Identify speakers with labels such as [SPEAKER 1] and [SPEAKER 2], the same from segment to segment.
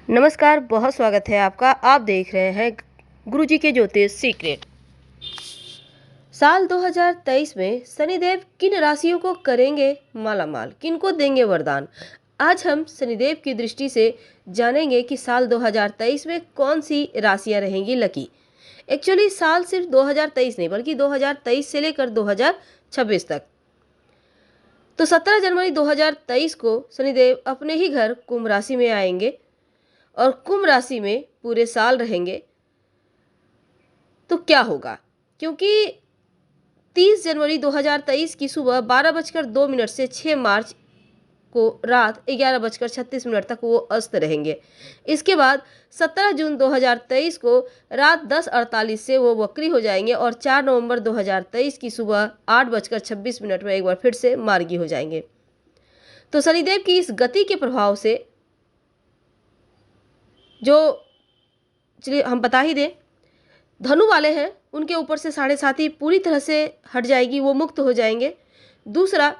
[SPEAKER 1] नमस्कार, बहुत स्वागत है आपका। आप देख रहे हैं गुरुजी के ज्योतिष सीक्रेट। साल 2023 में शनिदेव किन राशियों को करेंगे मालामाल, किनको देंगे वरदान। आज हम शनिदेव की दृष्टि से जानेंगे कि साल 2023 में कौन सी राशियां रहेंगी लकी। एक्चुअली साल सिर्फ 2023 नहीं बल्कि 2023 से लेकर 2026 तक। तो 17 जनवरी 2023 को शनिदेव अपने ही घर कुंभ राशि में आएंगे और कुंभ राशि में पूरे साल रहेंगे। तो क्या होगा, क्योंकि 30 जनवरी 2023 की सुबह 12:02 से 6 मार्च को रात 11:36 तक वो अस्त रहेंगे। इसके बाद 17 जून 2023 को रात 10:48 से वो वक्री हो जाएंगे और 4 नवंबर 2023 की सुबह 8:26 में एक बार फिर से मार्गी हो जाएंगे। तो शनिदेव की इस गति के प्रभाव से जो चलिए हम बता ही दें, धनु वाले हैं उनके ऊपर से 7.5 पूरी तरह से हट जाएगी, वो मुक्त हो जाएंगे। दूसरा,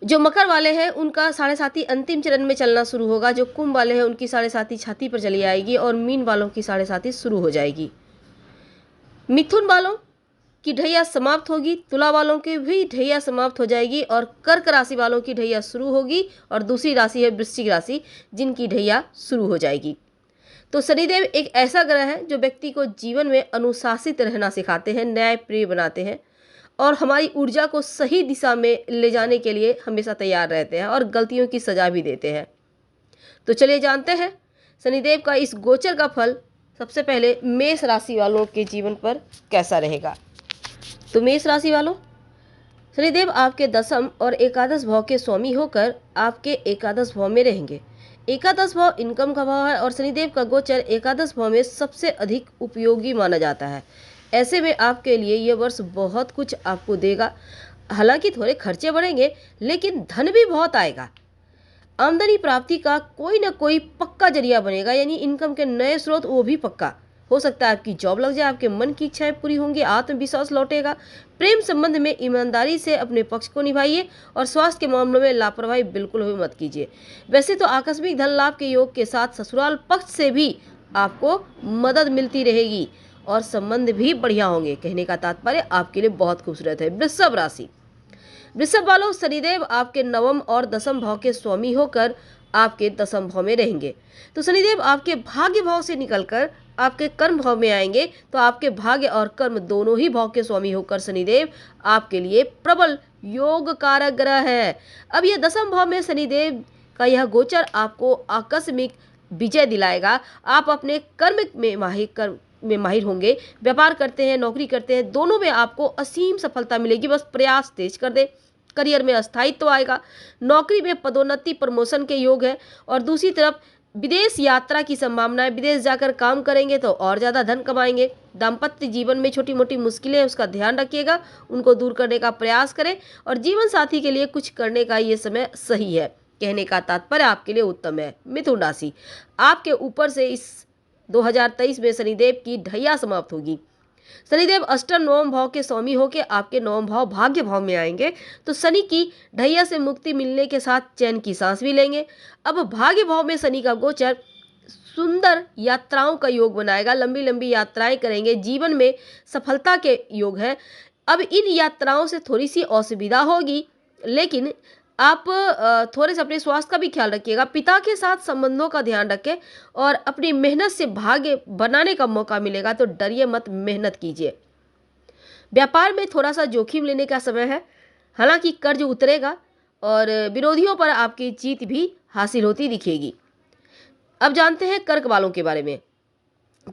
[SPEAKER 1] जो मकर वाले हैं उनका 7.5 अंतिम चरण में चलना शुरू होगा। जो कुंभ वाले हैं उनकी 7.5 छाती पर चली आएगी और मीन वालों की 7.5 शुरू हो जाएगी। मिथुन वालों की ढैया समाप्त होगी, तुला वालों की भी ढैया समाप्त हो जाएगी और कर्क राशि वालों की ढैया शुरू होगी और दूसरी राशि है वृश्चिक राशि, जिनकी ढैया शुरू हो जाएगी। तो शनिदेव एक ऐसा ग्रह है जो व्यक्ति को जीवन में अनुशासित रहना सिखाते हैं, न्याय प्रिय बनाते हैं और हमारी ऊर्जा को सही दिशा में ले जाने के लिए हमेशा तैयार रहते हैं और गलतियों की सजा भी देते हैं। तो चलिए जानते हैं शनिदेव का इस गोचर का फल सबसे पहले मेष राशि वालों के जीवन पर कैसा रहेगा। तो मेष राशि वालों, शनिदेव आपके दसम और एकादश भाव के स्वामी होकर आपके एकादश भाव में रहेंगे। एकादश भाव इनकम का भाव है और शनिदेव का गोचर एकादश भाव में सबसे अधिक उपयोगी माना जाता है। ऐसे में आपके लिए यह वर्ष बहुत कुछ आपको देगा। हालांकि थोड़े खर्चे बढ़ेंगे लेकिन धन भी बहुत आएगा। आमदनी प्राप्ति का कोई ना कोई पक्का जरिया बनेगा, यानी इनकम के नए स्रोत वो भी पक्का हो सकता है। आपकी जॉब लग जाए, आपके मन की इच्छाएं पूरी होंगी, आत्मविश्वास लौटेगा। प्रेम संबंध में ईमानदारी से अपने पक्ष को निभाइए और स्वास्थ्य के मामलों में लापरवाही बिल्कुल भी मत कीजिए। वैसे तो आकस्मिक धन लाभ के योग के साथ ससुराल पक्ष से भी आपको मदद मिलती रहेगी और संबंध भी बढ़िया होंगे। कहने का तात्पर्य आपके लिए बहुत खूबसूरत है। वृषभ राशि, वृषभ वालों, शनिदेव आपके नवम और दसम भाव के स्वामी होकर आपके दसम भाव में रहेंगे। तो शनिदेव आपके भाग्य भाव से निकलकर आपके कर्म भाव में आएंगे। तो आपके भाग्य और कर्म दोनों ही भाव के स्वामी होकर शनिदेव आपके लिए प्रबल योग कारक ग्रह है। अब यह दसम भाव में शनिदेव का यह गोचर आपको आकस्मिक विजय दिलाएगा। आप अपने कर्म में माहिर होंगे। व्यापार करते हैं, नौकरी करते हैं, दोनों में आपको असीम सफलता मिलेगी। बस प्रयास तेज कर दे। करियर में अस्थायित्व आएगा, नौकरी में पदोन्नति प्रमोशन के योग है और दूसरी तरफ विदेश यात्रा की संभावना है। विदेश जाकर काम करेंगे तो और ज़्यादा धन कमाएंगे। दाम्पत्य जीवन में छोटी मोटी मुश्किलें उसका ध्यान रखिएगा, उनको दूर करने का प्रयास करें और जीवन साथी के लिए कुछ करने का ये समय सही है। कहने का तात्पर्य आपके लिए उत्तम है। मिथुन राशि, आपके ऊपर से इस 2023 में शनिदेव की ढैया समाप्त होगी। शनिदेव अष्टम नवम भाव के स्वामी होकर आपके नवम भाव भाग्य भाव में आएंगे। तो शनि की ढैया से मुक्ति मिलने के साथ चैन की सांस भी लेंगे। अब भाग्य भाव में शनि का गोचर सुंदर यात्राओं का योग बनाएगा। लंबी लंबी यात्राएं करेंगे, जीवन में सफलता के योग है। अब इन यात्राओं से थोड़ी सी असुविधा होगी, लेकिन आप थोड़े से अपने स्वास्थ्य का भी ख्याल रखिएगा। पिता के साथ संबंधों का ध्यान रखें और अपनी मेहनत से भाग्य बनाने का मौका मिलेगा। तो डरिए मत, मेहनत कीजिए। व्यापार में थोड़ा सा जोखिम लेने का समय है, हालांकि कर्ज उतरेगा और विरोधियों पर आपकी जीत भी हासिल होती दिखेगी। अब जानते हैं कर्क वालों के बारे में।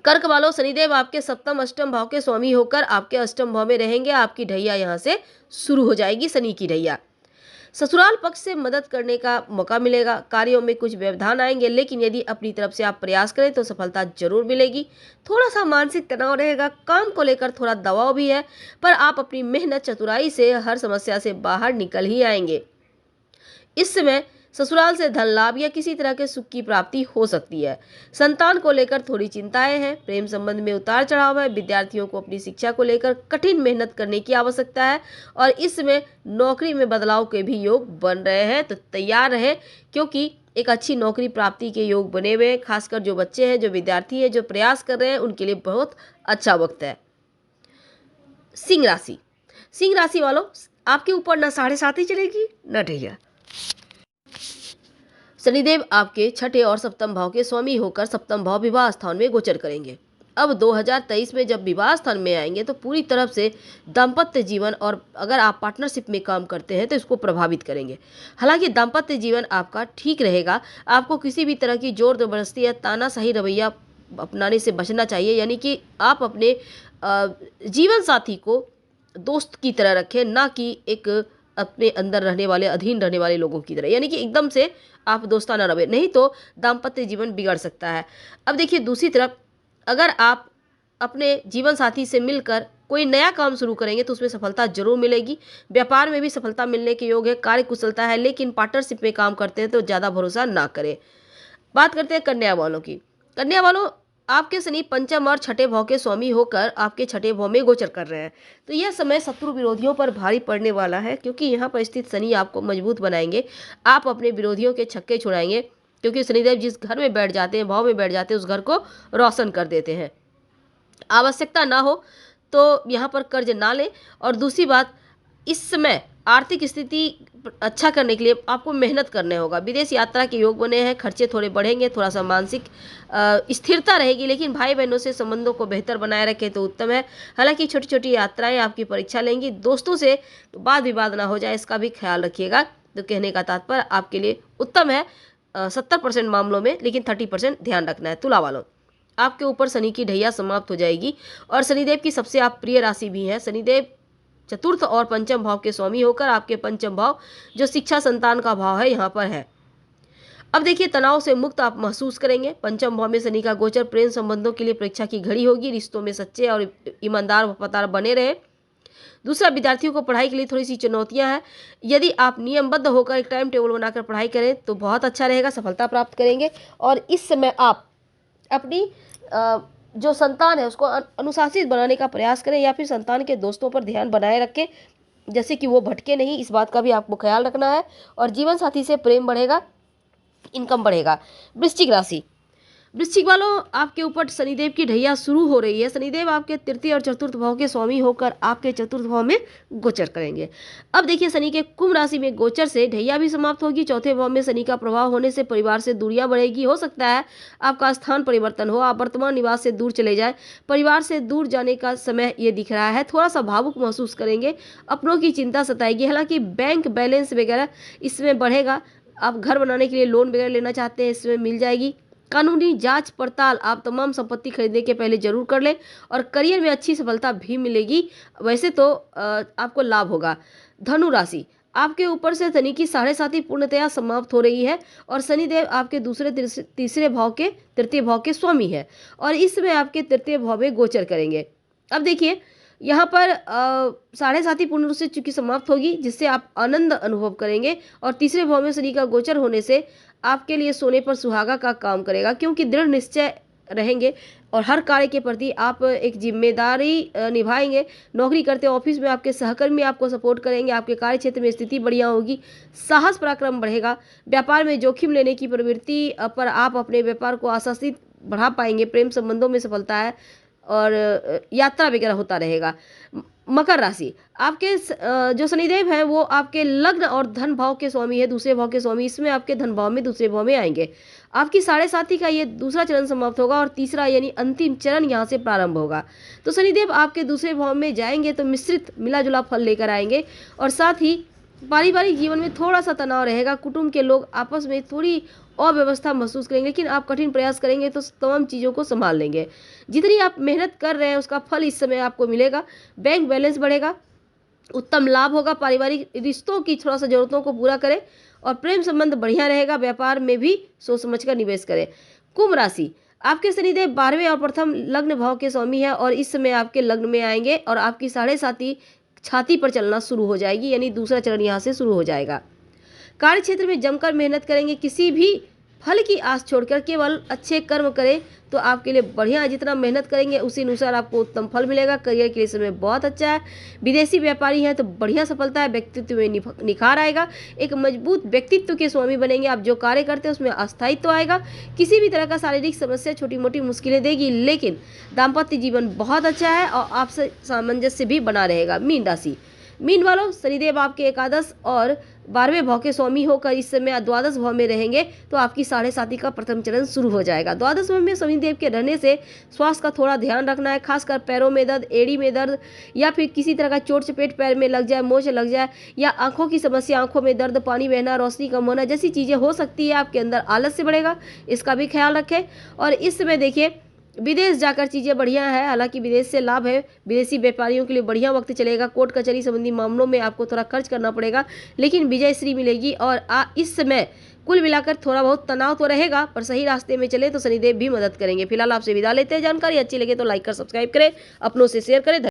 [SPEAKER 1] कर्क वालों, शनिदेव आपके सप्तम अष्टम भाव के स्वामी होकर आपके अष्टम भाव में रहेंगे। आपकी ढैया यहाँ से शुरू हो जाएगी, शनि की ढैया। ससुराल पक्ष से मदद करने का मौका मिलेगा। कार्यों में कुछ व्यवधान आएंगे, लेकिन यदि अपनी तरफ से आप प्रयास करें तो सफलता जरूर मिलेगी। थोड़ा सा मानसिक तनाव रहेगा, काम को लेकर थोड़ा दबाव भी है, पर आप अपनी मेहनत चतुराई से हर समस्या से बाहर निकल ही आएंगे। इस समय ससुराल से धन लाभ या किसी तरह के सुख की प्राप्ति हो सकती है। संतान को लेकर थोड़ी चिंताएं हैं। प्रेम संबंध में उतार चढ़ाव है। विद्यार्थियों को अपनी शिक्षा को लेकर कठिन मेहनत करने की आवश्यकता है और इस समय नौकरी में बदलाव के भी योग बन रहे हैं। तो तैयार रहें, क्योंकि एक अच्छी नौकरी प्राप्ति के योग बने हुए हैं। खासकर जो बच्चे हैं, जो विद्यार्थी हैं, जो प्रयास कर रहे हैं, उनके लिए बहुत अच्छा वक्त है। सिंह राशि, सिंह राशि वालों, आपके ऊपर ना 7.5 ही चलेगी ना ढैया। शनिदेव आपके छठे और सप्तम भाव के स्वामी होकर सप्तम भाव विवाह स्थान में गोचर करेंगे। अब 2023 में जब विवाह स्थान में आएंगे तो पूरी तरफ से दाम्पत्य जीवन, और अगर आप पार्टनरशिप में काम करते हैं तो इसको प्रभावित करेंगे। हालांकि दाम्पत्य जीवन आपका ठीक रहेगा। आपको किसी भी तरह की जोर जबरदस्ती या तानाशाही रवैया अपनाने से बचना चाहिए, यानी कि आप अपने जीवन साथी को दोस्त की तरह रखें, ना कि एक अपने अंदर रहने वाले, अधीन रहने वाले लोगों की तरह, यानी कि एकदम से आप दोस्ताना रहे, नहीं तो दाम्पत्य जीवन बिगड़ सकता है। अब देखिए, दूसरी तरफ अगर आप अपने जीवन साथी से मिलकर कोई नया काम शुरू करेंगे तो उसमें सफलता जरूर मिलेगी। व्यापार में भी सफलता मिलने के योग है, कार्य कुशलता है, लेकिन पार्टनरशिप में काम करते हैं तो ज़्यादा भरोसा ना करें। बात करते हैं कन्या वालों की। कन्या वालों, आपके शनि पंचम और छठे भाव के स्वामी होकर आपके छठे भाव में गोचर कर रहे हैं, तो यह समय शत्रु विरोधियों पर भारी पड़ने वाला है, क्योंकि यहाँ पर स्थित शनि आपको मजबूत बनाएंगे। आप अपने विरोधियों के छक्के छुड़ाएंगे, क्योंकि शनिदेव जिस घर में बैठ जाते हैं, भाव में बैठ जाते हैं, उस घर को रोशन कर देते हैं। आवश्यकता ना हो तो यहाँ पर कर्ज ना लें। और दूसरी बात, इस समय आर्थिक स्थिति अच्छा करने के लिए आपको मेहनत करने होगा। विदेश यात्रा के योग बने हैं, खर्चे थोड़े बढ़ेंगे, थोड़ा सा मानसिक स्थिरता रहेगी, लेकिन भाई बहनों से संबंधों को बेहतर बनाए रखें तो उत्तम है। हालांकि छोटी छोटी यात्राएं आपकी परीक्षा लेंगी। दोस्तों से वाद विवाद ना हो जाए, इसका भी ख्याल रखिएगा। तो कहने का तात्पर्य आपके लिए उत्तम है 70% मामलों में, लेकिन 30% ध्यान रखना है। तुला वालों, आपके ऊपर शनि की ढैया समाप्त हो जाएगी, और शनिदेव की सबसे आप प्रिय राशि भी है। शनिदेव चतुर्थ और पंचम भाव के स्वामी होकर आपके पंचम भाव, जो शिक्षा संतान का भाव है, यहाँ पर है। अब देखिए, तनाव से मुक्त आप महसूस करेंगे। पंचम भाव में शनि का गोचर प्रेम संबंधों के लिए परीक्षा की घड़ी होगी। रिश्तों में सच्चे और ईमानदार वफादार बने रहे। दूसरा, विद्यार्थियों को पढ़ाई के लिए थोड़ी सी चुनौतियां हैं। यदि आप नियमबद्ध होकर एक टाइम टेबल बनाकर पढ़ाई करें तो बहुत अच्छा रहेगा, सफलता प्राप्त करेंगे। और इस समय आप अपनी जो संतान है उसको अनुशासित बनाने का प्रयास करें, या फिर संतान के दोस्तों पर ध्यान बनाए रखें, जैसे कि वो भटके नहीं, इस बात का भी आपको ख्याल रखना है। और जीवन साथी से प्रेम बढ़ेगा, इनकम बढ़ेगा। वृश्चिक राशि, वृश्चिक वालों, आपके ऊपर शनिदेव की ढैया शुरू हो रही है। शनिदेव आपके तृतीय और चतुर्थ भाव के स्वामी होकर आपके चतुर्थ भाव में गोचर करेंगे। अब देखिए, शनि के कुंभ राशि में गोचर से ढैया भी समाप्त होगी। चौथे भाव में शनि का प्रभाव होने से परिवार से दूरियां बढ़ेगी। हो सकता है आपका स्थान परिवर्तन हो, आप वर्तमान निवास से दूर चले जाए। परिवार से दूर जाने का समय ये दिख रहा है। थोड़ा सा भावुक महसूस करेंगे, अपनों की चिंता सताएगी। हालांकि बैंक बैलेंस वगैरह इसमें बढ़ेगा। आप घर बनाने के लिए लोन वगैरह लेना चाहते हैं, इसमें मिल जाएगी। कानूनी जांच पड़ताल आप तमाम संपत्ति खरीदने के पहले जरूर कर लें, और करियर में अच्छी सफलता भी मिलेगी। वैसे तो आपको लाभ होगा। धनु राशि, आपके ऊपर से शनि की 7.5 पूर्णतया समाप्त हो रही है, और शनिदेव आपके दूसरे तीसरे भाव के तृतीय भाव के स्वामी है, और इसमें आपके तृतीय भाव में गोचर करेंगे। अब देखिए, यहाँ पर 7.5 पूर्ण रूप से चूंकि समाप्त होगी, जिससे आप आनंद अनुभव करेंगे। और तीसरे भाव में शनि का गोचर होने से आपके लिए सोने पर सुहागा का काम करेगा, क्योंकि दृढ़ निश्चय रहेंगे और हर कार्य के प्रति आप एक जिम्मेदारी निभाएंगे। नौकरी करते ऑफिस में आपके सहकर्मी आपको सपोर्ट करेंगे। आपके कार्य क्षेत्र में स्थिति बढ़िया होगी, साहस पराक्रम बढ़ेगा। व्यापार में जोखिम लेने की प्रवृत्ति पर आप अपने व्यापार को आशातीत बढ़ा पाएंगे। प्रेम संबंधों में सफलता है, और यात्रा वगैरह होता रहेगा। मकर राशि, आपके जो शनिदेव हैं वो आपके लग्न और धन भाव के स्वामी है, दूसरे भाव के स्वामी। इसमें आपके धन भाव में दूसरे भाव में आएंगे। आपकी 7.5 का ये दूसरा चरण समाप्त होगा, और तीसरा यानी अंतिम चरण यहाँ से प्रारंभ होगा। तो शनिदेव आपके दूसरे भाव में जाएंगे तो मिश्रित मिला जुला फल लेकर आएंगे, और साथ ही पारिवारिक जीवन में थोड़ा सा तनाव रहेगा। कुटुंब के लोग आपस में थोड़ी अव्यवस्था महसूस करेंगे, लेकिन आप कठिन प्रयास करेंगे तो तमाम चीज़ों को संभाल लेंगे। जितनी आप मेहनत कर रहे हैं उसका फल इस समय आपको मिलेगा। बैंक बैलेंस बढ़ेगा, उत्तम लाभ होगा। पारिवारिक रिश्तों की थोड़ा सा जरूरतों को पूरा करें, और प्रेम संबंध बढ़िया रहेगा। व्यापार में भी सोच समझ कर निवेश करें। कुंभ राशि, आपके शनिदेव 12वें और प्रथम लग्न भाव के स्वामी है, और इस समय आपके लग्न में आएंगे, और आपकी 7.5 छाती पर चलना शुरू हो जाएगी, यानी दूसरा चरण यहाँ से शुरू हो जाएगा। कार्य क्षेत्र में जमकर मेहनत करेंगे। किसी भी फल की आस छोड़कर केवल अच्छे कर्म करें तो आपके लिए बढ़िया है। जितना मेहनत करेंगे उसी अनुसार आपको उत्तम फल मिलेगा। करियर के लिए समय बहुत अच्छा है। विदेशी व्यापारी हैं तो बढ़िया सफलता है। व्यक्तित्व में निखार आएगा। एक मजबूत व्यक्तित्व के स्वामी बनेंगे। आप जो कार्य करते हैं उसमें अस्थायित्व आएगा। किसी भी तरह का शारीरिक समस्या छोटी मोटी मुश्किलें देगी, लेकिन दाम्पत्य जीवन बहुत अच्छा है और आपसे सामंजस्य भी बना रहेगा। मीन राशि, मीन वालों, शनिदेव आपके एकादश और 12वें भाव के स्वामी होकर इस समय द्वादश भाव में रहेंगे तो आपकी 7.5 का प्रथम चरण शुरू हो जाएगा। द्वादश भाव में शनिदेव के रहने से स्वास्थ्य का थोड़ा ध्यान रखना है, खासकर पैरों में दर्द, एड़ी में दर्द या फिर किसी तरह का चोट चपेट पैर में लग जाए, मोच लग जाए या आंखों की समस्या, आंखों में दर्द, पानी बहना, रोशनी कम होना जैसी चीज़ें हो सकती है। आपके अंदर आलस्य बढ़ेगा, इसका भी ख्याल रखें। और इस समय देखिए विदेश जाकर चीज़ें बढ़िया है, हालांकि विदेश से लाभ है। विदेशी व्यापारियों के लिए बढ़िया वक्त चलेगा। कोर्ट कचहरी संबंधी मामलों में आपको थोड़ा खर्च करना पड़ेगा, लेकिन विजय श्री मिलेगी। और इस समय कुल मिलाकर थोड़ा बहुत तनाव तो रहेगा, पर सही रास्ते में चले तो शनिदेव भी मदद करेंगे। फिलहाल आपसे विदा लेते हैं। जानकारी अच्छी लगे तो लाइक कर सब्सक्राइब करें, अपनों से शेयर करें।